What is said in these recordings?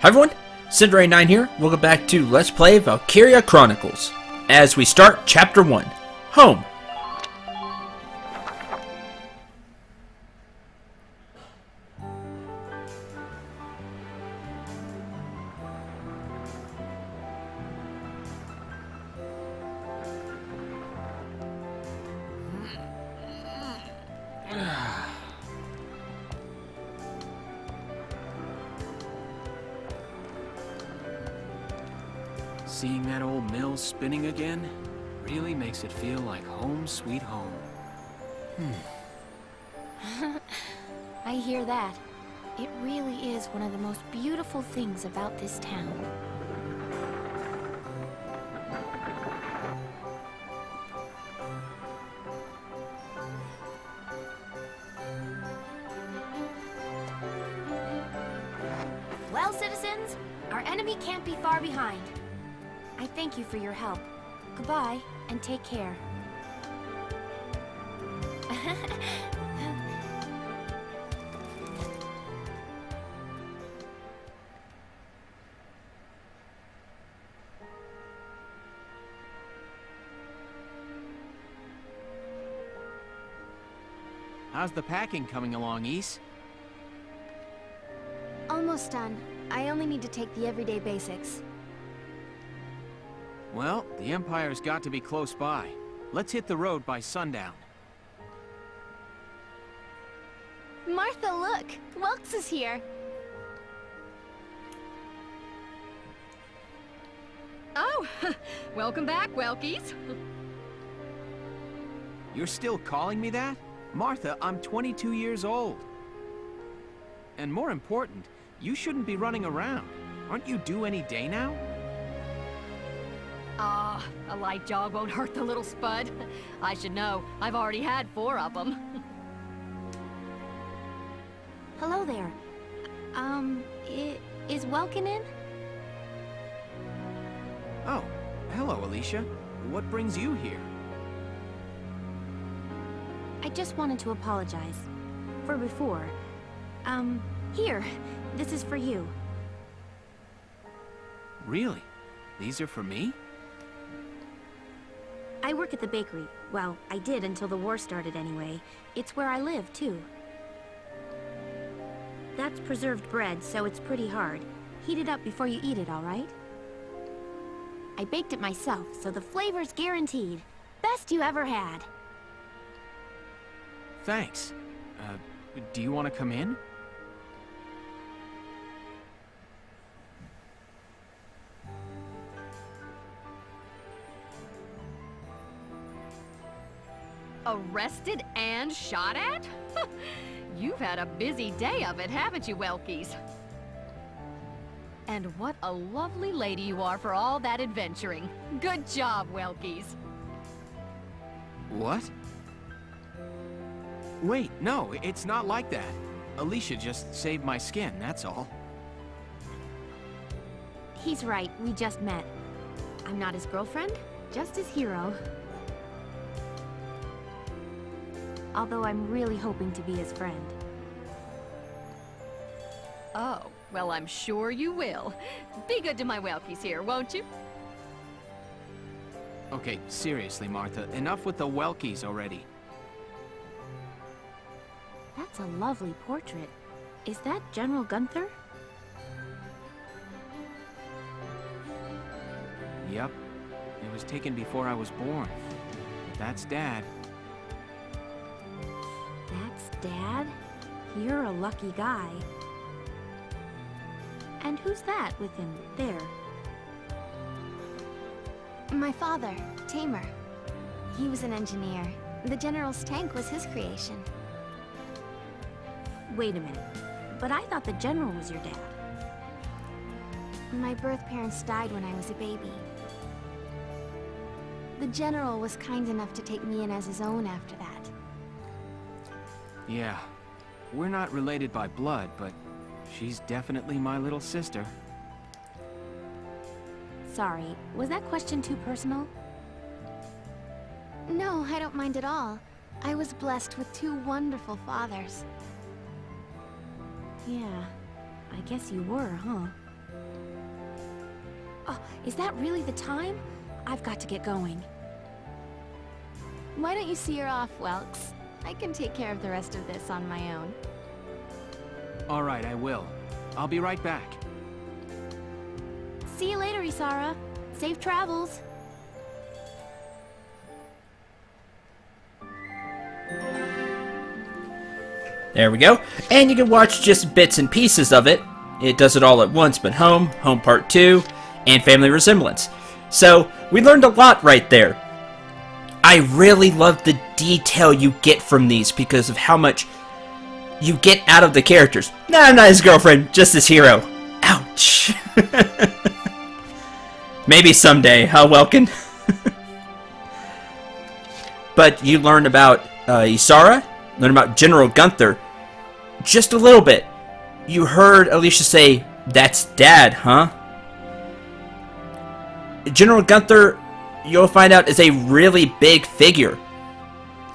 Hi everyone, Cinderay9 here. Welcome back to Let's Play Valkyria Chronicles. As we start Chapter 1, Home. Seeing that old mill spinning again really makes it feel like home sweet home. I hear that. It really is one of the most beautiful things about this town. Well, citizens, our enemy can't be far behind. I thank you for your help. Goodbye, and take care. How's the packing coming along, Is? Almost done. I only need to take the everyday basics. Well, the Empire's got to be close by. Let's hit the road by sundown. Martha, look! Welks is here! Oh, welcome back, Welkies. You're still calling me that? Martha, I'm 22 years old. And more important, you shouldn't be running around. Aren't you due any day now? Ah, a light jog won't hurt the little spud. I should know. I've already had 4 of them. Hello there. Is Welkin in? Oh, hello, Alicia. What brings you here? I just wanted to apologize. For before. Here. This is for you. Really? These are for me? I work at the bakery. Well, I did until the war started anyway. It's where I live, too. That's preserved bread, so it's pretty hard. Heat it up before you eat it, all right? I baked it myself, so the flavor's guaranteed. Best you ever had. Thanks. Do you want to come in? Arrested and shot at? You've had a busy day of it, haven't you, Welkies? And what a lovely lady you are for all that adventuring. Good job, Welkies. What? Wait, no, it's not like that. Alicia just saved my skin, that's all. He's right, we just met. I'm not his girlfriend, just his hero. Although I'm really hoping to be his friend. Oh, well, I'm sure you will. Be good to my Welkies here, won't you? Okay, seriously, Martha, enough with the Welkies already. That's a lovely portrait. Is that General Gunther? Yep. It was taken before I was born. That's Dad. That's Dad? You're a lucky guy. And who's that with him, there? My father, Tamer. He was an engineer. The General's tank was his creation. Wait a minute. But I thought the General was your dad. My birth parents died when I was a baby. The General was kind enough to take me in as his own after that. Yeah. We're not related by blood, but she's definitely my little sister. Sorry, was that question too personal? No, I don't mind at all. I was blessed with 2 wonderful fathers. Yeah, I guess you were, huh? Oh, is that really the time? I've got to get going. Why don't you see her off, Welks? I can take care of the rest of this on my own. All right, I will. I'll be right back. See you later, Isara. Safe travels. There we go. And you can watch just bits and pieces of it. It does it all at once, but Home Part 2, and Family Resemblance. So, we learned a lot right there. I really love the detail you get from these because of how much you get out of the characters. Nah, I'm not his girlfriend, just his hero. Ouch. Maybe someday, huh, Welkin? But you learn about Isara, learn about General Gunther, just a little bit. You heard Alicia say, "That's Dad, huh?" General Gunther, you'll find out, is a really big figure.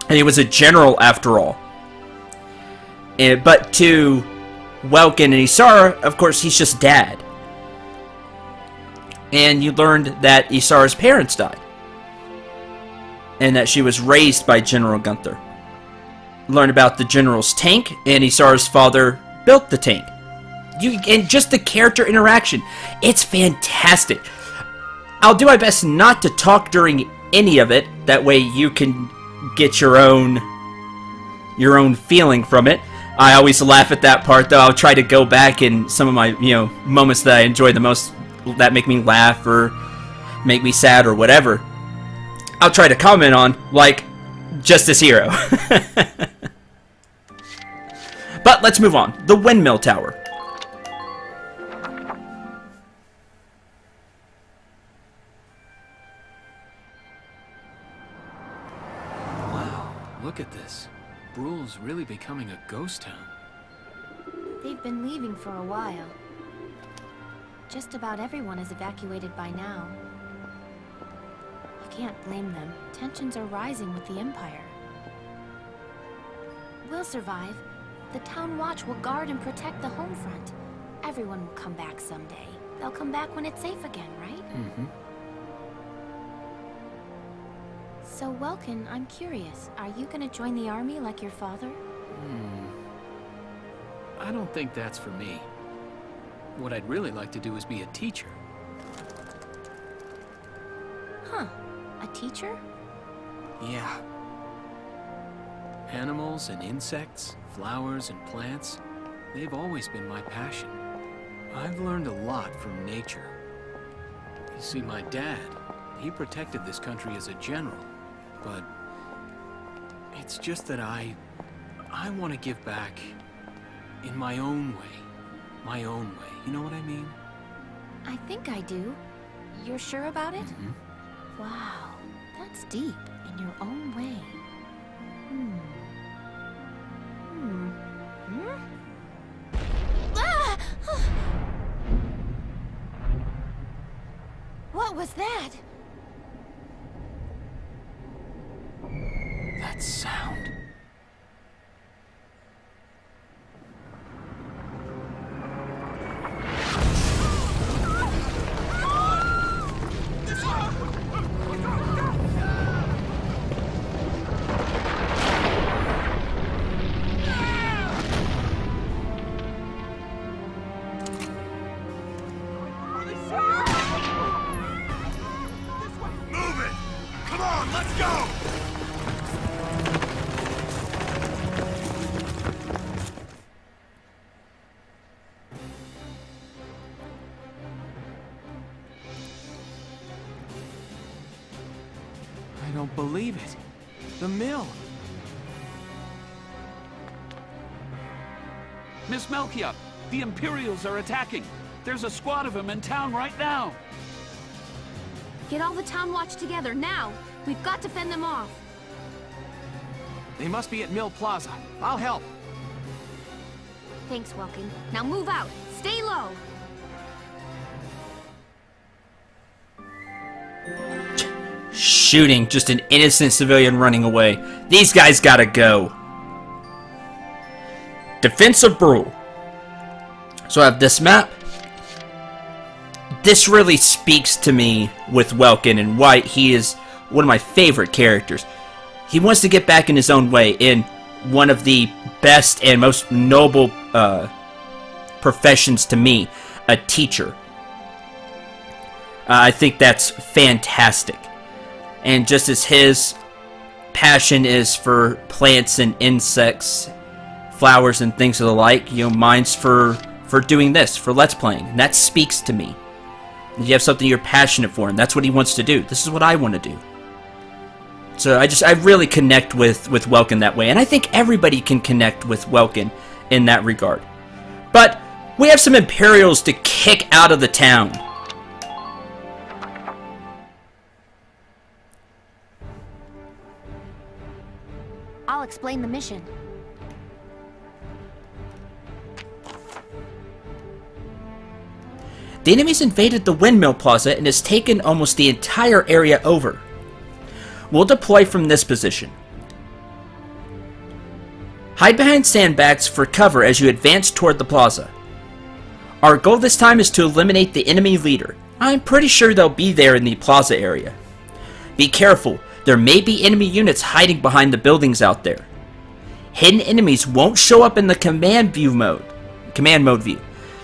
And he was a general after all. But to Welkin and Isara, of course, he's just Dad. And you learned that Isara's parents died. And that she was raised by General Gunther. Learn about the General's tank, and Isara's father built the tank. And just the character interaction, it's fantastic. I'll do my best not to talk during any of it, that way you can get your own feeling from it. I always laugh at that part, though. I'll try to go back in some of my, moments that I enjoy the most, that make me laugh or make me sad or whatever. I'll try to comment on, like, just this hero. But let's move on. The Windmill Tower. Wow, look at this. Bruhl's really becoming a ghost town. They've been leaving for a while. Just about everyone is evacuated by now. You can't blame them. Tensions are rising with the Empire. We'll survive. The Town Watch will guard and protect the home front. Everyone will come back someday. They'll come back when it's safe again, right? Mm-hmm. So, Welkin, I'm curious. Are you gonna join the army like your father? I don't think that's for me. What I'd really like to do is be a teacher. Huh. A teacher? Yeah. Animals and insects, flowers and plants, they've always been my passion. I've learned a lot from nature. You see, my dad, he protected this country as a general, but it's just that I want to give back in my own way. My own way, you know what I mean? I think I do. You're sure about it? Mm-hmm. Wow, that's deep. In your own way. Ah! What was that? That sound. I don't believe it. The mill. Miss Melkia, the Imperials are attacking. There's a squad of them in town right now. Get all the Town Watch together, now! We've got to fend them off. They must be at Mill Plaza. I'll help. Thanks, Welkin. Now move out. Stay low. Shooting just an innocent civilian running away. These guys gotta go. Defense of Bruhl. So I have this map. this really speaks to me with Welkin and why he is one of my favorite characters. He wants to get back in his own way in one of the best and most noble professions to me, a teacher. I think that's fantastic. And just as his passion is for plants and insects, flowers and things of the like, you know, mine's for doing this, for Let's Playing. And that speaks to me. You have something you're passionate for, and that's what he wants to do. This is what I want to do. So I really connect with Welkin that way, and I think everybody can connect with Welkin in that regard. But we have some Imperials to kick out of the town. I'll explain the mission. The enemy's invaded the Windmill Plaza and has taken almost the entire area over. We'll deploy from this position. Hide behind sandbags for cover as you advance toward the plaza. Our goal this time is to eliminate the enemy leader. I'm pretty sure they'll be there in the plaza area. Be careful, there may be enemy units hiding behind the buildings out there. Hidden enemies won't show up in the command mode view,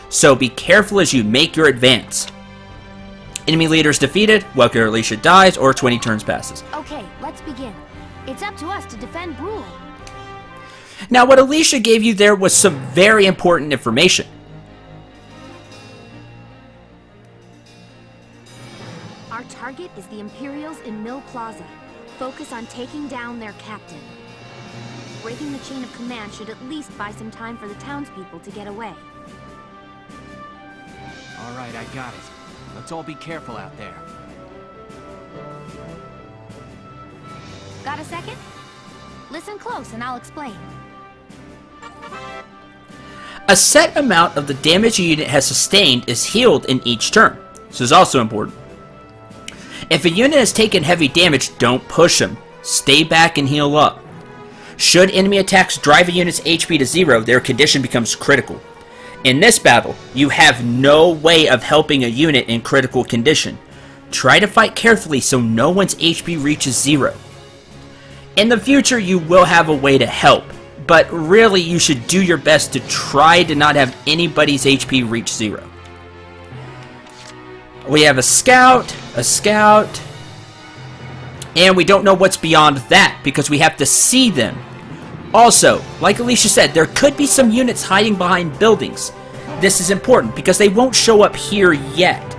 so be careful as you make your advance. Enemy leader is defeated, Welkin or Alicia dies, or 20 turns passes. Okay, let's begin. It's up to us to defend Bruhl. Now, what Alicia gave you there was some very important information. Our target is the Imperials in Mill Plaza. Focus on taking down their captain. Breaking the chain of command should at least buy some time for the townspeople to get away. All right, I got it. Let's all be careful out there. Got a second? Listen close and I'll explain. A set amount of the damage a unit has sustained is healed in each turn. This is also important. If a unit has taken heavy damage, don't push them. Stay back and heal up. Should enemy attacks drive a unit's HP to 0, their condition becomes critical. In this battle, you have no way of helping a unit in critical condition. Try to fight carefully so no one's HP reaches 0. In the future, you will have a way to help, but really you should do your best to try to not have anybody's HP reach 0. We have a scout, and we don't know what's beyond that because we have to see them. Also, like Alicia said, there could be some units hiding behind buildings. This is important because they won't show up here yet.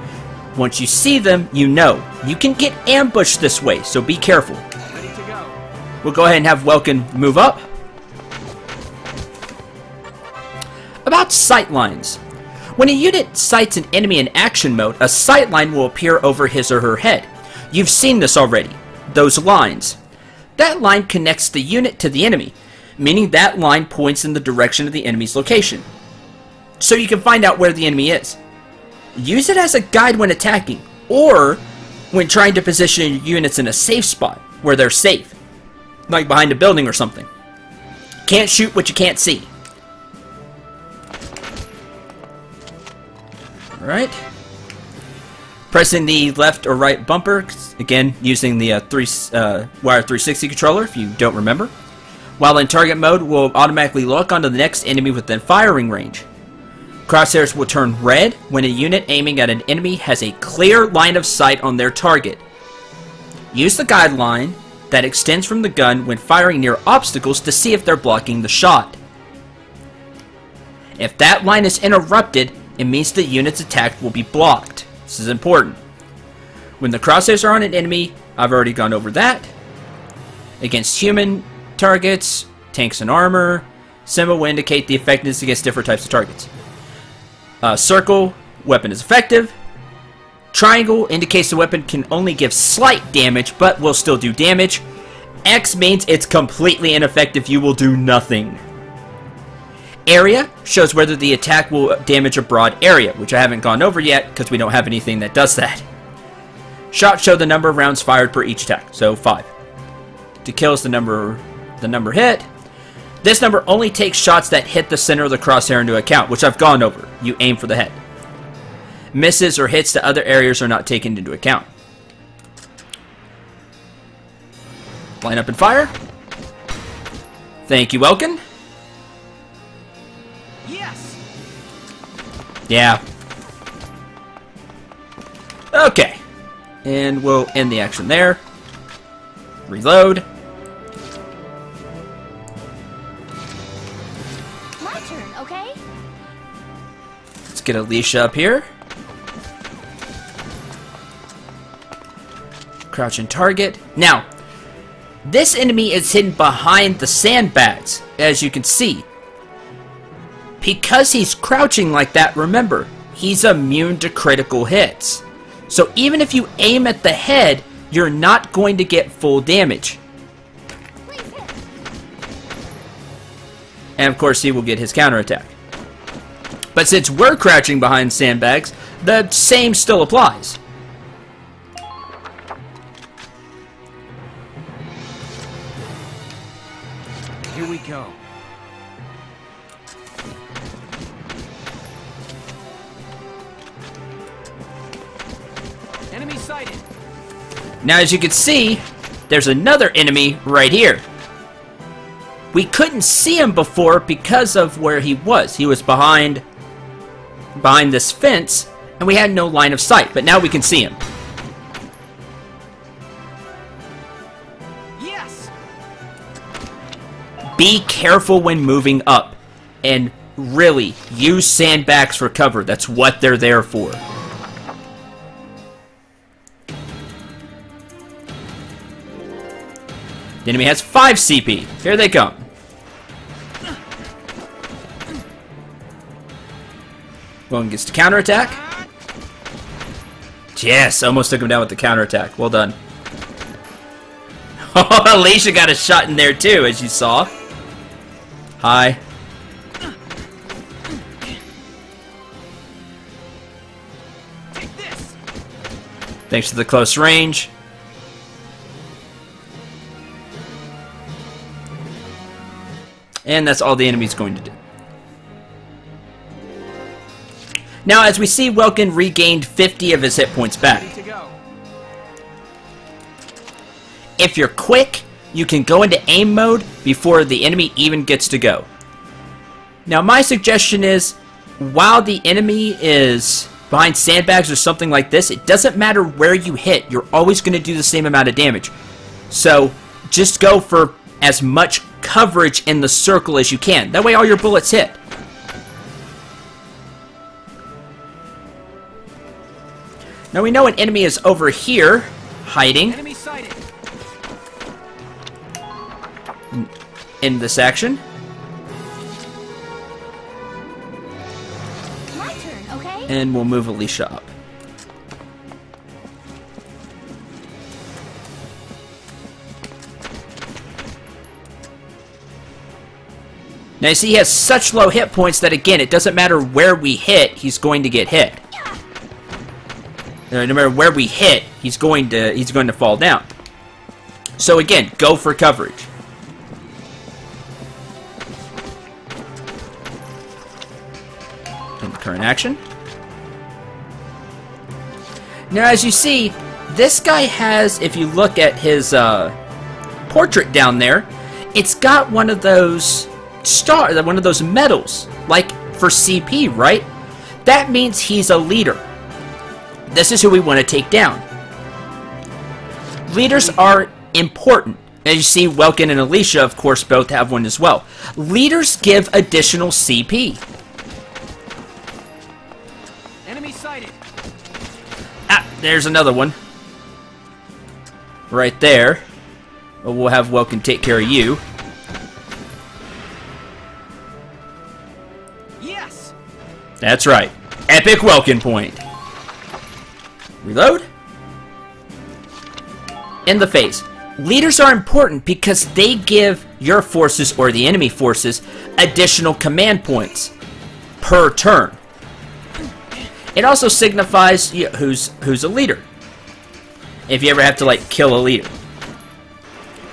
Once you see them, you know. You can get ambushed this way, so be careful. Ready to go. We'll go ahead and have Welkin move up. About sight lines. When a unit sights an enemy in action mode, a sight line will appear over his or her head. You've seen this already. Those lines. That line connects the unit to the enemy, meaning that line points in the direction of the enemy's location. So you can find out where the enemy is. Use it as a guide when attacking, or when trying to position units in a safe spot, where they're safe. Like behind a building or something. Can't shoot what you can't see. Alright. Pressing the left or right bumper, again using the Wire 360 controller if you don't remember. While in target mode, will automatically lock onto the next enemy within firing range. Crosshairs will turn red when a unit aiming at an enemy has a clear line of sight on their target. Use the guideline that extends from the gun when firing near obstacles to see if they're blocking the shot. If that line is interrupted, it means the unit's attack will be blocked. This is important. When the crosshairs are on an enemy, I've already gone over that. Against human targets, tanks and armor, symbol will indicate the effectiveness against different types of targets. Circle, weapon is effective. Triangle indicates the weapon can only give slight damage, but will still do damage. X means it's completely ineffective, you will do nothing. Area shows whether the attack will damage a broad area, which I haven't gone over yet because we don't have anything that does that. Shots show the number of rounds fired per each attack, so 5. To kill is the number hit. This number only takes shots that hit the center of the crosshair into account, which I've gone over. You aim for the head. Misses or hits to other areas are not taken into account. Line up and fire. Thank you, Welkin. Yes. Yeah. Okay. And we'll end the action there. Reload. My turn, okay? Let's get Alicia up here. Crouch and target. Now, this enemy is hidden behind the sandbags, as you can see. Because he's crouching like that, remember, he's immune to critical hits. So even if you aim at the head, you're not going to get full damage. And of course, he will get his counterattack. But since we're crouching behind sandbags, the same still applies. Here we go. Enemy sighted. Now, as you can see, there's another enemy right here. We couldn't see him before because of where he was. He was behind this fence, and we had no line of sight. But now we can see him. Yes. Be careful when moving up, and really use sandbags for cover. That's what they're there for. The enemy has 5 CP. Here they come. One gets to counterattack. Yes, almost took him down with the counterattack. Well done. Oh, Alicia got a shot in there too, as you saw. Hi. Take this. Thanks to the close range. And that's all the enemy's going to do. Now, as we see, Welkin regained 50 of his hit points back. Ready to go. If you're quick, you can go into aim mode before the enemy even gets to go. Now, my suggestion is, while the enemy is behind sandbags or something like this, it doesn't matter where you hit. You're always going to do the same amount of damage. So, just go for as much coverage in the circle as you can. That way all your bullets hit. Now we know an enemy is over here, hiding Enemy sighted. in this action. My turn, okay? And we'll move Alicia up. Now you see he has such low hit points that again, it doesn't matter where we hit, he's going to get hit. No matter where we hit, he's going to fall down. So again, go for coverage. In the current action. Now as you see, this guy has, if you look at his portrait down there, it's got one of those medals, like for CP, right? That means he's a leader. This is who we want to take down. Leaders are important. As you see, Welkin and Alicia, of course, both have one as well. Leaders give additional CP. Enemy sighted. Ah, there's another one. Right there. Well, we'll have Welkin take care of you. Yes. That's right. Epic Welkin point. Reload. In the face. Leaders are important because they give your forces or the enemy forces additional command points per turn. It also signifies who's a leader. If you ever have to like kill a leader,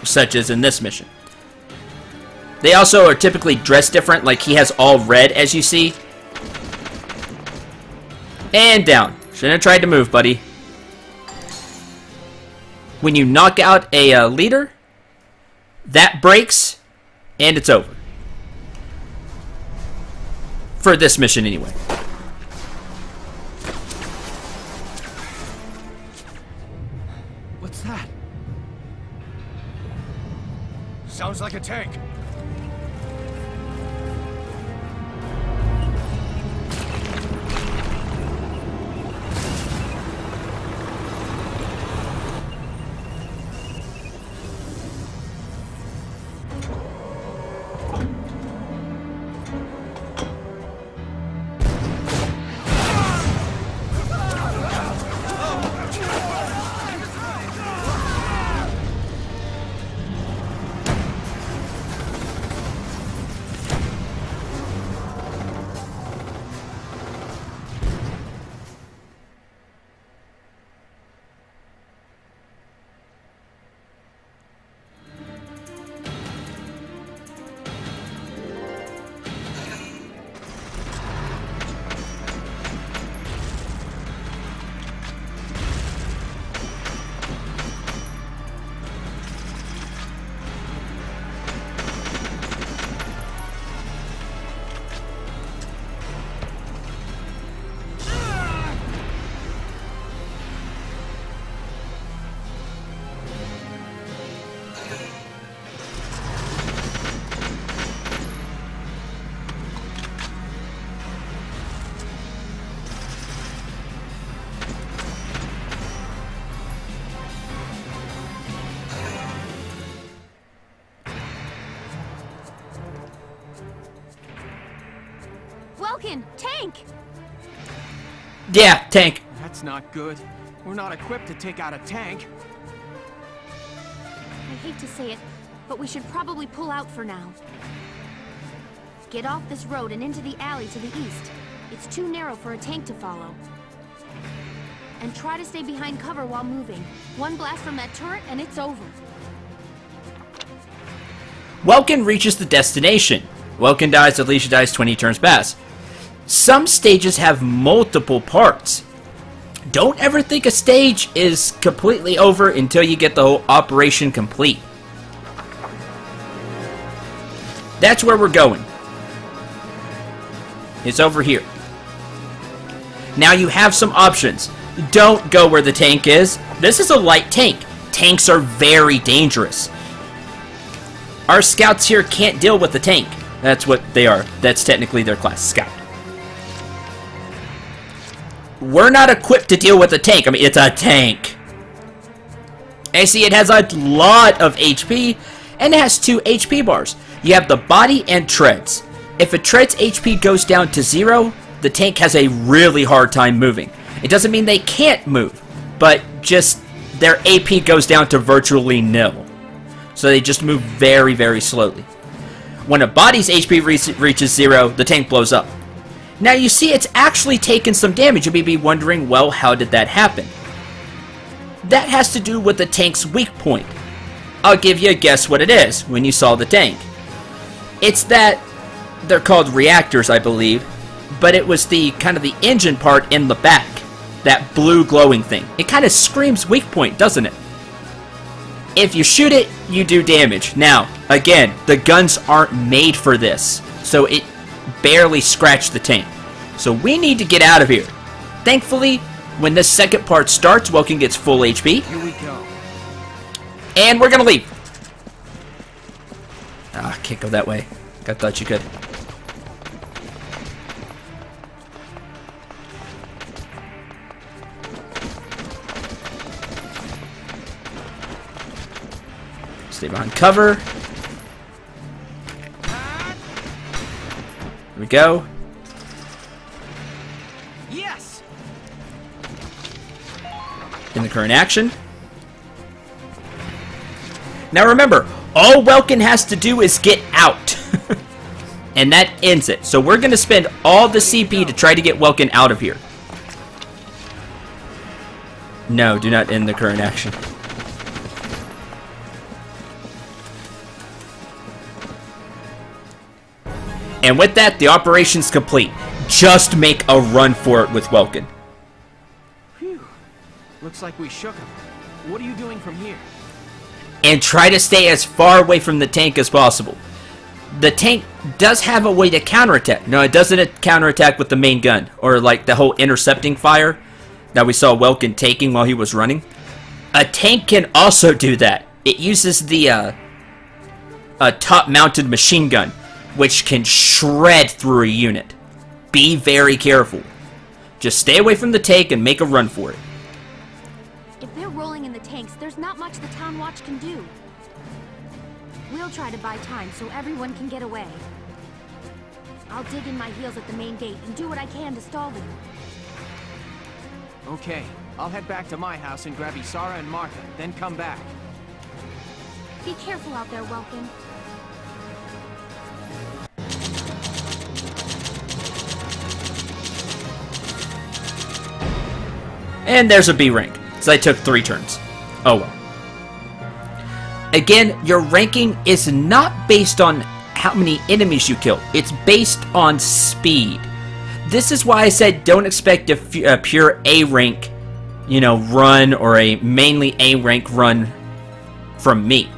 such as in this mission. They also are typically dressed different, like he has all red as you see. And down. Shouldn't have tried to move, buddy. When you knock out a leader, that breaks, and it's over. For this mission, anyway. What's that? Sounds like a tank. Welkin, tank! Yeah, tank. That's not good. We're not equipped to take out a tank. I hate to say it, but we should probably pull out for now. Get off this road and into the alley to the east. It's too narrow for a tank to follow. And try to stay behind cover while moving. One blast from that turret and it's over. Welkin reaches the destination. Welkin dies, Alicia dies, 20 turns pass. Some stages have multiple parts. Don't ever think a stage is completely over until you get the whole operation complete. That's where we're going. It's over here. Now you have some options. Don't go where the tank is. This is a light tank. Tanks are very dangerous. Our scouts here can't deal with the tank. That's what they are. That's technically their class, scout. We're not equipped to deal with a tank. I mean, it's a tank. And see, it has a lot of HP, and it has 2 HP bars. You have the body and treads. If a tread's HP goes down to 0, the tank has a really hard time moving. It doesn't mean they can't move, but just their AP goes down to virtually nil. So they just move very, very slowly. When a body's HP reaches 0, the tank blows up. Now you see it's actually taken some damage. You may be wondering, well, how did that happen? That has to do with the tank's weak point. I'll give you a guess what it is when you saw the tank. It's that, they're called reactors, I believe, but it was the kind of the engine part in the back. That blue glowing thing. It kind of screams weak point, doesn't it? If you shoot it, you do damage. Now, again, the guns aren't made for this, so it barely scratched the tank. So we need to get out of here. Thankfully, when this second part starts, Welkin gets full HP. Here we go. And we're gonna leave. Ah, can't go that way. I thought you could. Stay behind cover. Here we go. Yes. In the current action. Now remember, all Welkin has to do is get out. And that ends it. So we're going to spend all the CP to try to get Welkin out of here. No, do not end the current action. And with that, the operation's complete. Just make a run for it with Welkin. Looks like we shook him. What are you doing from here? And try to stay as far away from the tank as possible. The tank does have a way to counterattack. No, it doesn't counterattack with the main gun, or like the whole intercepting fire that we saw Welkin taking while he was running. A tank can also do that. It uses the top-mounted machine gun, which can shred through a unit. Be very careful. Just stay away from the tank and make a run for it. If they're rolling in the tanks, there's not much the Town Watch can do. We'll try to buy time so everyone can get away. I'll dig in my heels at the main gate and do what I can to stall them. Okay, I'll head back to my house and grab Isara and Martha, then come back. Be careful out there, Welkin. And there's a B rank, so I took 3 turns. Oh well. Again, your ranking is not based on how many enemies you kill. It's based on speed. This is why I said don't expect a pure A rank, you know, run, or a mainly A rank run from me.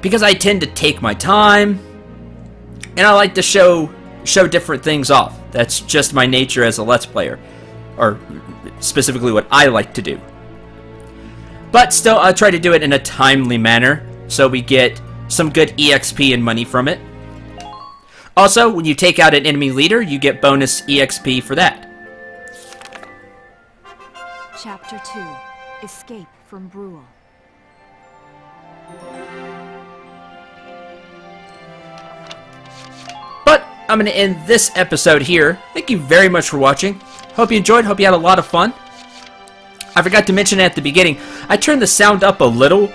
Because I tend to take my time, and I like to show different things off. That's just my nature as a Let's Player, or specifically what I like to do. But still, I'll try to do it in a timely manner, so we get some good EXP and money from it. Also, when you take out an enemy leader, you get bonus EXP for that. Chapter 2. Escape from Bruhl. But I'm going to end this episode here. Thank you very much for watching. Hope you enjoyed. Hope you had a lot of fun. I forgot to mention at the beginning, I turned the sound up a little.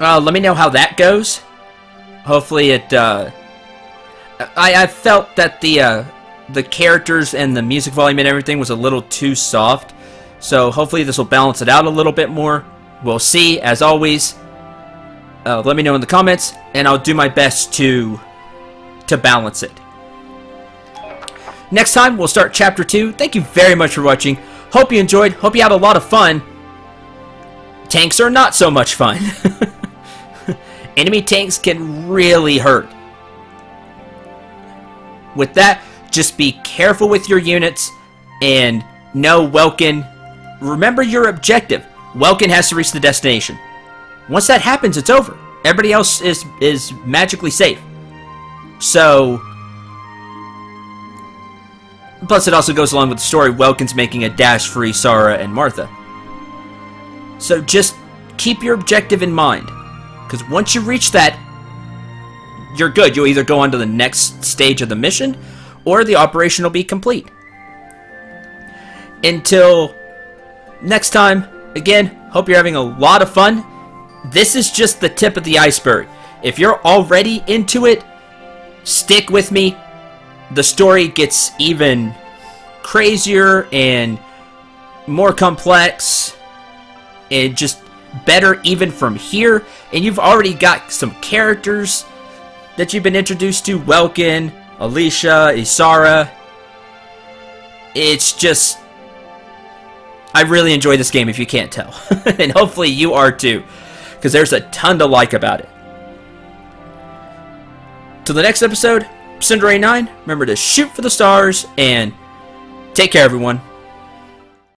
Let me know how that goes. Hopefully it, I felt that the characters and the music volume and everything was a little too soft. So hopefully this will balance it out a little bit more. We'll see. As always, let me know in the comments, and I'll do my best to balance it. Next time, we'll start Chapter 2. Thank you very much for watching. Hope you enjoyed. Hope you had a lot of fun. Tanks are not so much fun. Enemy tanks can really hurt. With that, just be careful with your units, and know Welkin. Remember your objective. Welkin has to reach the destination. Once that happens, it's over. Everybody else is magically safe. So, plus it also goes along with the story. Welkin's making a dash for Isara and Martha. So just keep your objective in mind, because once you reach that, you're good. You'll either go on to the next stage of the mission, or the operation will be complete. Until next time, again, hope you're having a lot of fun. This is just the tip of the iceberg. If you're already into it, stick with me. The story gets even crazier and more complex, and just better even from here. And you've already got some characters that you've been introduced to. Welkin, Alicia, Isara. It's just, I really enjoy this game, if you can't tell. And hopefully you are too, because there's a ton to like about it. Till the next episode, Cinder 9, remember to shoot for the stars, and take care, everyone.